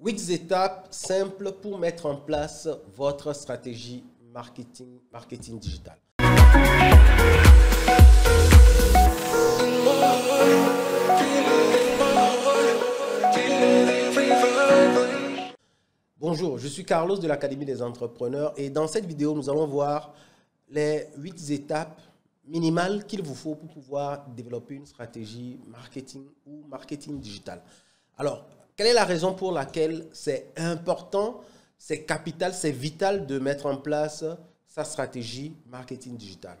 8 étapes simples pour mettre en place votre stratégie marketing digital. Bonjour, je suis Carlos de l'Académie des entrepreneurs et dans cette vidéo, nous allons voir les 8 étapes minimales qu'il vous faut pour pouvoir développer une stratégie marketing ou marketing digital. Alors, quelle est la raison pour laquelle c'est important, c'est capital, c'est vital de mettre en place sa stratégie marketing digital?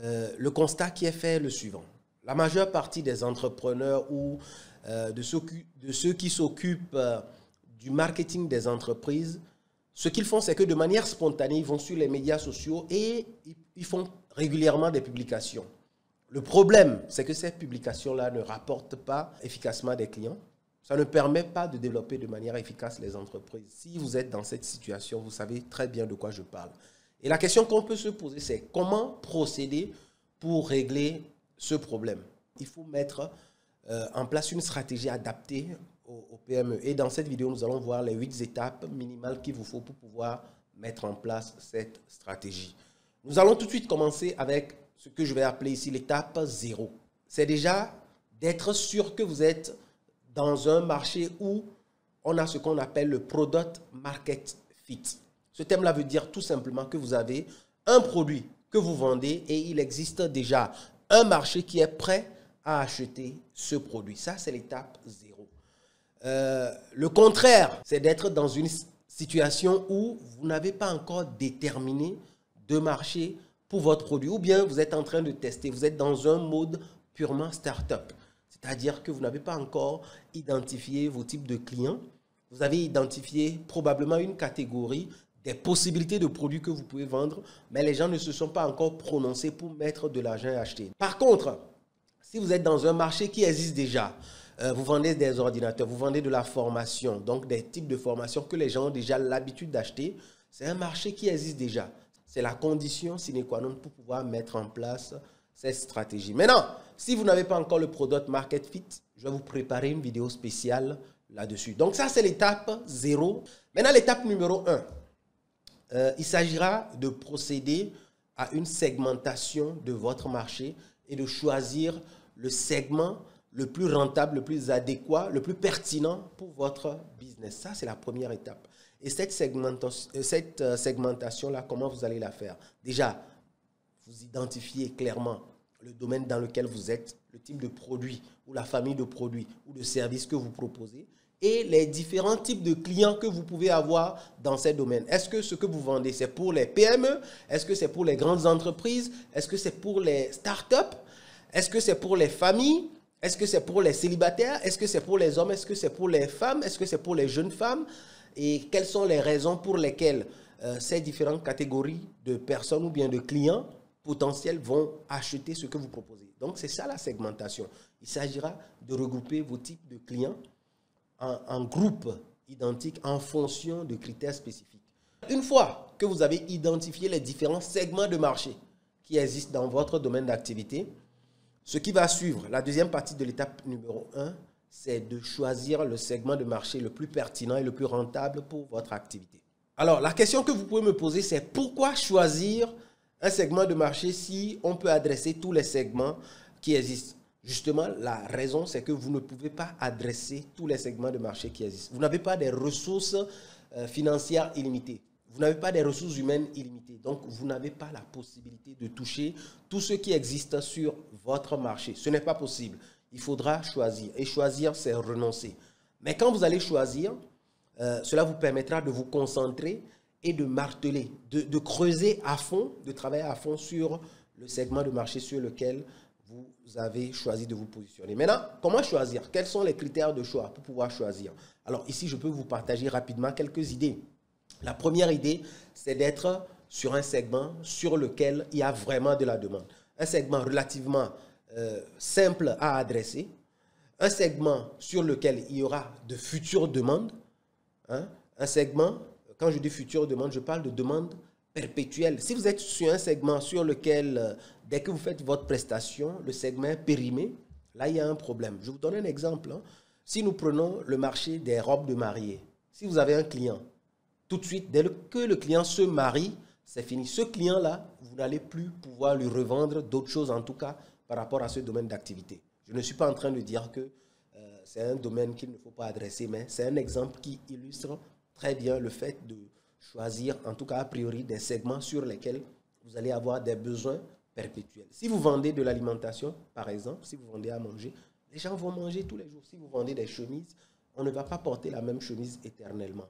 Le constat qui est fait est le suivant. La majeure partie des entrepreneurs ou de ceux qui s'occupent du marketing des entreprises, ce qu'ils font, c'est que de manière spontanée, ils vont sur les médias sociaux et ils font régulièrement des publications. Le problème, c'est que ces publications-là ne rapportent pas efficacement des clients. Ça ne permet pas de développer de manière efficace les entreprises. Si vous êtes dans cette situation, vous savez très bien de quoi je parle. Et la question qu'on peut se poser, c'est comment procéder pour régler ce problème. Il faut mettre en place une stratégie adaptée aux PME. Et dans cette vidéo, nous allons voir les 8 étapes minimales qu'il vous faut pour pouvoir mettre en place cette stratégie. Nous allons tout de suite commencer avec ce que je vais appeler ici l'étape 0. C'est déjà d'être sûr que vous êtes dans un marché où on a ce qu'on appelle le Product Market Fit. Ce thème-là veut dire tout simplement que vous avez un produit que vous vendez et il existe déjà un marché qui est prêt à acheter ce produit. Ça, c'est l'étape 0. Le contraire, c'est d'être dans une situation où vous n'avez pas encore déterminé de marché pour votre produit ou bien vous êtes en train de tester, vous êtes dans un mode purement start-up. C'est-à-dire que vous n'avez pas encore identifié vos types de clients. Vous avez identifié probablement une catégorie des possibilités de produits que vous pouvez vendre, mais les gens ne se sont pas encore prononcés pour mettre de l'argent et acheter. Par contre, si vous êtes dans un marché qui existe déjà, vous vendez des ordinateurs, vous vendez de la formation, donc des types de formation que les gens ont déjà l'habitude d'acheter, c'est un marché qui existe déjà. C'est la condition sine qua non pour pouvoir mettre en place cette stratégie. Maintenant, si vous n'avez pas encore le Product Market Fit, je vais vous préparer une vidéo spéciale là-dessus. Donc ça, c'est l'étape 0. Maintenant, l'étape numéro 1. Il s'agira de procéder à une segmentation de votre marché et de choisir le segment le plus rentable, le plus adéquat, le plus pertinent pour votre business. Ça, c'est la première étape. Et cette segmentation-là, comment vous allez la faire? Déjà, vous identifiez clairement le domaine dans lequel vous êtes, le type de produit ou la famille de produits ou de services que vous proposez et les différents types de clients que vous pouvez avoir dans ces domaines. Est-ce que ce que vous vendez, c'est pour les PME? Est-ce que c'est pour les grandes entreprises? Est-ce que c'est pour les startups? Est-ce que c'est pour les familles? Est-ce que c'est pour les célibataires? Est-ce que c'est pour les hommes? Est-ce que c'est pour les femmes? Est-ce que c'est pour les jeunes femmes? Et quelles sont les raisons pour lesquelles ces différentes catégories de personnes ou bien de clients potentiels vont acheter ce que vous proposez? Donc, c'est ça la segmentation. Il s'agira de regrouper vos types de clients en groupes identiques en fonction de critères spécifiques. Une fois que vous avez identifié les différents segments de marché qui existent dans votre domaine d'activité, ce qui va suivre, la deuxième partie de l'étape numéro 1, c'est de choisir le segment de marché le plus pertinent et le plus rentable pour votre activité. Alors, la question que vous pouvez me poser, c'est pourquoi choisir un segment de marché si on peut adresser tous les segments qui existent? Justement, la raison, c'est que vous ne pouvez pas adresser tous les segments de marché qui existent. Vous n'avez pas des ressources financières illimitées. Vous n'avez pas des ressources humaines illimitées. Donc, vous n'avez pas la possibilité de toucher tout ce qui existe sur votre marché. Ce n'est pas possible. Il faudra choisir. Et choisir, c'est renoncer. Mais quand vous allez choisir, cela vous permettra de vous concentrer et de marteler, de creuser à fond, de travailler à fond sur le segment de marché sur lequel vous avez choisi de vous positionner. Maintenant, comment choisir? Quels sont les critères de choix pour pouvoir choisir? Alors ici, je peux vous partager rapidement quelques idées. La première idée, c'est d'être sur un segment sur lequel il y a vraiment de la demande. Un segment relativement simple à adresser. Un segment sur lequel il y aura de futures demandes. Hein? Un segment, quand je dis futures demandes, je parle de demandes perpétuelles. Si vous êtes sur un segment sur lequel, dès que vous faites votre prestation, le segment est périmé, là, il y a un problème. Je vous donne un exemple. Hein. Si nous prenons le marché des robes de mariée, si vous avez un client, tout de suite, dès que le client se marie, c'est fini. Ce client-là, vous n'allez plus pouvoir lui revendre d'autres choses, en tout cas, par rapport à ce domaine d'activité. Je ne suis pas en train de dire que c'est un domaine qu'il ne faut pas adresser, mais c'est un exemple qui illustre très bien le fait de choisir, en tout cas a priori, des segments sur lesquels vous allez avoir des besoins perpétuels. Si vous vendez de l'alimentation, par exemple, si vous vendez à manger, les gens vont manger tous les jours. Si vous vendez des chemises, on ne va pas porter la même chemise éternellement.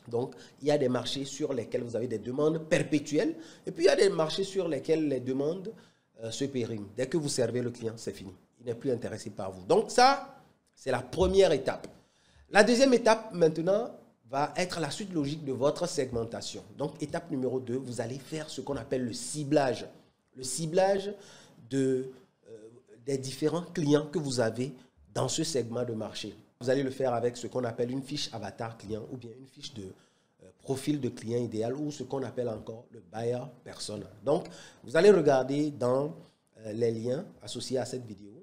Donc, il y a des marchés sur lesquels vous avez des demandes perpétuelles et puis il y a des marchés sur lesquels les demandes se périment. Dès que vous servez le client, c'est fini. Il n'est plus intéressé par vous. Donc ça, c'est la première étape. La deuxième étape, maintenant, va être la suite logique de votre segmentation. Donc, étape numéro 2, vous allez faire ce qu'on appelle le ciblage. Le ciblage des différents clients que vous avez dans ce segment de marché. Vous allez le faire avec ce qu'on appelle une fiche avatar client ou bien une fiche de profil de client idéal ou ce qu'on appelle encore le buyer persona. Donc, vous allez regarder dans les liens associés à cette vidéo.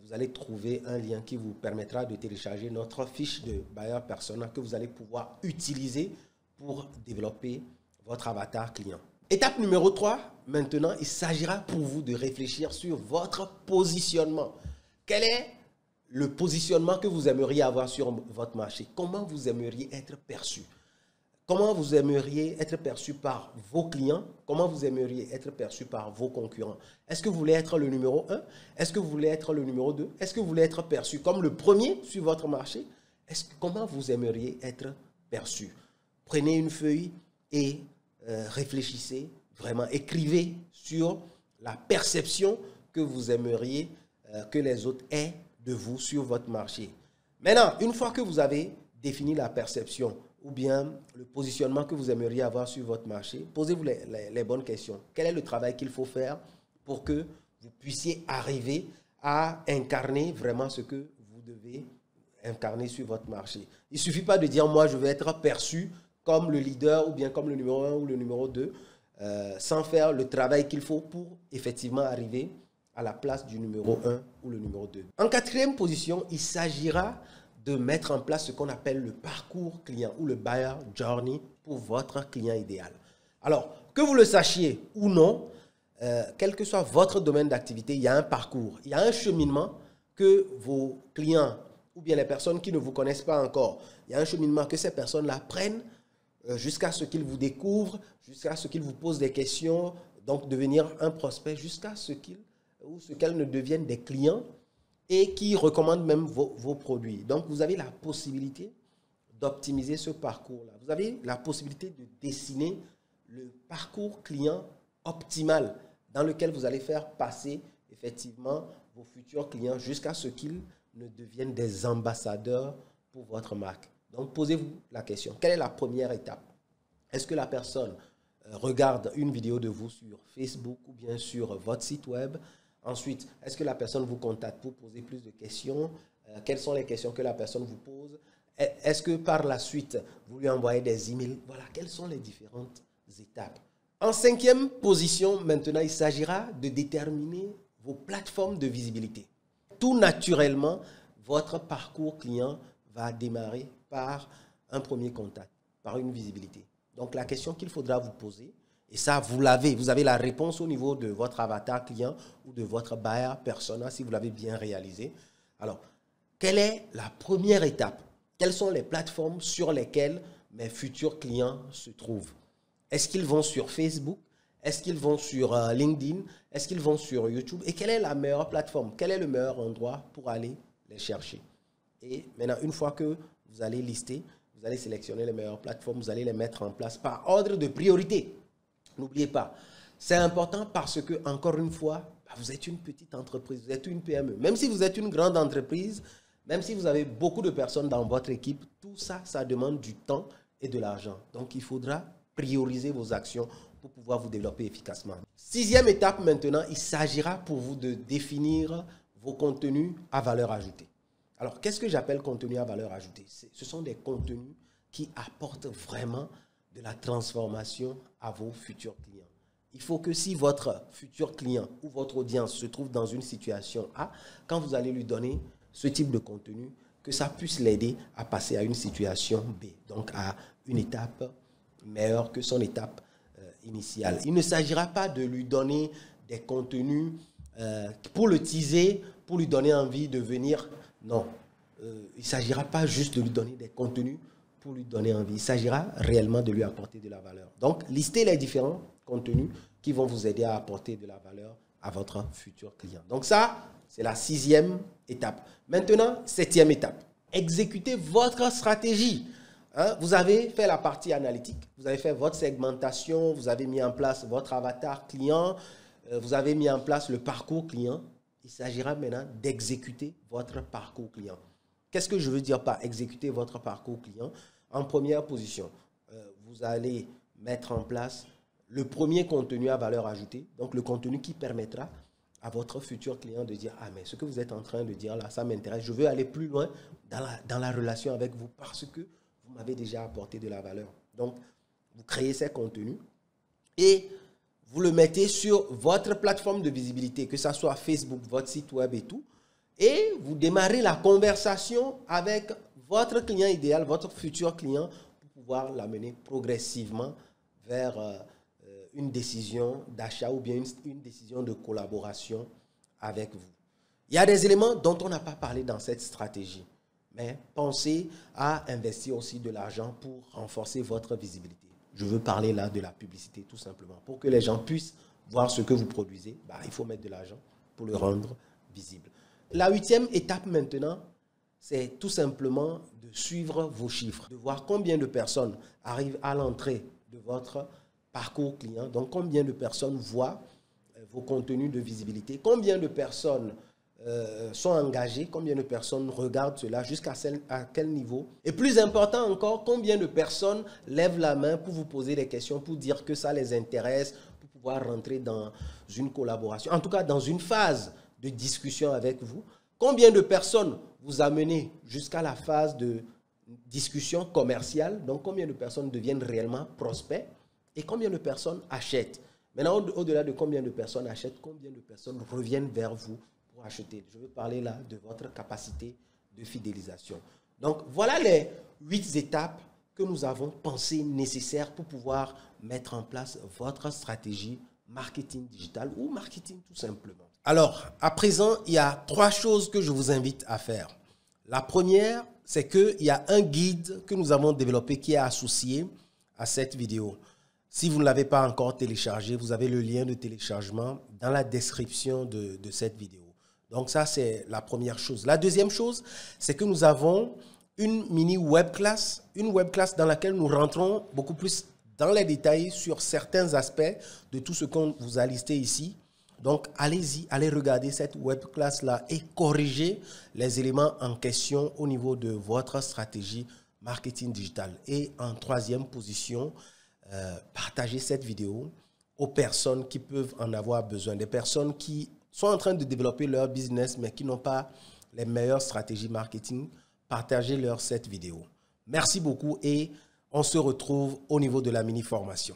Vous allez trouver un lien qui vous permettra de télécharger notre fiche de buyer persona que vous allez pouvoir utiliser pour développer votre avatar client. Étape numéro 3, maintenant, il s'agira pour vous de réfléchir sur votre positionnement. Quel est le positionnement que vous aimeriez avoir sur votre marché? Comment vous aimeriez être perçu? Comment vous aimeriez être perçu par vos clients? Comment vous aimeriez être perçu par vos concurrents? Est-ce que vous voulez être le numéro 1? Est-ce que vous voulez être le numéro 2? Est-ce que vous voulez être perçu comme le premier sur votre marché? Comment vous aimeriez être perçu? Prenez une feuille et réfléchissez vraiment. Écrivez sur la perception que vous aimeriez que les autres aient de vous sur votre marché. Maintenant, une fois que vous avez défini la perception ou bien le positionnement que vous aimeriez avoir sur votre marché, posez-vous les bonnes questions. Quel est le travail qu'il faut faire pour que vous puissiez arriver à incarner vraiment ce que vous devez incarner sur votre marché? Il ne suffit pas de dire « moi, je veux être perçu comme le leader ou bien comme le numéro 1 ou le numéro 2 » sans faire le travail qu'il faut pour effectivement arriver à la place du numéro 1 ou le numéro 2. En quatrième position, il s'agira de mettre en place ce qu'on appelle le parcours client ou le buyer journey pour votre client idéal. Alors, que vous le sachiez ou non, quel que soit votre domaine d'activité, il y a un parcours, il y a un cheminement que vos clients ou bien les personnes qui ne vous connaissent pas encore, il y a un cheminement que ces personnes-là prennent jusqu'à ce qu'ils vous découvrent, jusqu'à ce qu'ils vous posent des questions, donc devenir un prospect, jusqu'à ce qu'elles ne deviennent des clients et qui recommandent même vos produits. Donc, vous avez la possibilité d'optimiser ce parcours-là. Vous avez la possibilité de dessiner le parcours client optimal dans lequel vous allez faire passer effectivement vos futurs clients jusqu'à ce qu'ils ne deviennent des ambassadeurs pour votre marque. Donc, posez-vous la question. Quelle est la première étape? Est-ce que la personne regarde une vidéo de vous sur Facebook ou bien sur votre site web? Ensuite, est-ce que la personne vous contacte pour poser plus de questions? Quelles sont les questions que la personne vous pose? Est-ce que par la suite, vous lui envoyez des emails? Voilà, quelles sont les différentes étapes? En cinquième position, maintenant, il s'agira de déterminer vos plateformes de visibilité. Tout naturellement, votre parcours client va démarrer par un premier contact, par une visibilité. Donc, la question qu'il faudra vous poser, et ça, vous avez la réponse au niveau de votre avatar client ou de votre buyer persona si vous l'avez bien réalisé. Alors, quelle est la première étape? Quelles sont les plateformes sur lesquelles mes futurs clients se trouvent? Est-ce qu'ils vont sur Facebook? Est-ce qu'ils vont sur LinkedIn? Est-ce qu'ils vont sur YouTube? Et quelle est la meilleure plateforme? Quel est le meilleur endroit pour aller les chercher? Et maintenant, une fois que vous allez lister, vous allez sélectionner les meilleures plateformes, vous allez les mettre en place par ordre de priorité. N'oubliez pas, c'est important parce que, encore une fois, vous êtes une petite entreprise, vous êtes une PME. Même si vous êtes une grande entreprise, même si vous avez beaucoup de personnes dans votre équipe, tout ça, ça demande du temps et de l'argent. Donc, il faudra prioriser vos actions pour pouvoir vous développer efficacement. Sixième étape maintenant, il s'agira pour vous de définir vos contenus à valeur ajoutée. Alors, qu'est-ce que j'appelle contenu à valeur ajoutée? Ce sont des contenus qui apportent vraiment de la transformation à vos futurs clients. Il faut que si votre futur client ou votre audience se trouve dans une situation A, quand vous allez lui donner ce type de contenu, que ça puisse l'aider à passer à une situation B, donc à une étape meilleure que son étape initiale. Il ne s'agira pas de lui donner des contenus pour le teaser, pour lui donner envie de venir. Non, il ne s'agira pas juste de lui donner des contenus pour lui donner envie. Il s'agira réellement de lui apporter de la valeur. Donc, listez les différents contenus qui vont vous aider à apporter de la valeur à votre futur client. Donc ça, c'est la 6e étape. Maintenant, 7e étape. Exécutez votre stratégie. Hein? Vous avez fait la partie analytique, vous avez fait votre segmentation, vous avez mis en place votre avatar client, vous avez mis en place le parcours client. Il s'agira maintenant d'exécuter votre parcours client. Qu'est-ce que je veux dire par exécuter votre parcours client? En première position, vous allez mettre en place le premier contenu à valeur ajoutée, donc le contenu qui permettra à votre futur client de dire « Ah, mais ce que vous êtes en train de dire là, ça m'intéresse, je veux aller plus loin dans la relation avec vous parce que vous m'avez déjà apporté de la valeur. » Donc, vous créez ces contenus et vous le mettez sur votre plateforme de visibilité, que ce soit Facebook, votre site web et tout, et vous démarrez la conversation avec votre client idéal, votre futur client, pour pouvoir l'amener progressivement vers une décision d'achat ou bien une décision de collaboration avec vous. Il y a des éléments dont on n'a pas parlé dans cette stratégie, mais pensez à investir aussi de l'argent pour renforcer votre visibilité. Je veux parler là de la publicité tout simplement. Pour que les gens puissent voir ce que vous produisez, il faut mettre de l'argent pour le rendre visible. La 8e étape maintenant, c'est tout simplement de suivre vos chiffres, de voir combien de personnes arrivent à l'entrée de votre parcours client, donc combien de personnes voient vos contenus de visibilité, combien de personnes sont engagées, combien de personnes regardent cela, jusqu'à quel niveau. Et plus important encore, combien de personnes lèvent la main pour vous poser des questions, pour dire que ça les intéresse, pour pouvoir rentrer dans une collaboration, en tout cas dans une phase de discussion avec vous. Combien de personnes vous amenez jusqu'à la phase de discussion commerciale, donc combien de personnes deviennent réellement prospects et combien de personnes achètent. Maintenant, au-delà de combien de personnes achètent, combien de personnes reviennent vers vous pour acheter. Je veux parler là de votre capacité de fidélisation. Donc, voilà les 8 étapes que nous avons pensées nécessaires pour pouvoir mettre en place votre stratégie marketing digital ou marketing tout simplement. Alors, à présent, il y a 3 choses que je vous invite à faire. La première, c'est qu'il y a un guide que nous avons développé qui est associé à cette vidéo. Si vous ne l'avez pas encore téléchargé, vous avez le lien de téléchargement dans la description de cette vidéo. Donc ça, c'est la première chose. La deuxième chose, c'est que nous avons une mini web class dans laquelle nous rentrons beaucoup plus dans les détails sur certains aspects de tout ce qu'on vous a listé ici. Donc, allez-y, allez regarder cette web class-là et corriger les éléments en question au niveau de votre stratégie marketing digital. Et en 3e position, partagez cette vidéo aux personnes qui peuvent en avoir besoin, des personnes qui sont en train de développer leur business mais qui n'ont pas les meilleures stratégies marketing. Partagez-leur cette vidéo. Merci beaucoup et on se retrouve au niveau de la mini-formation.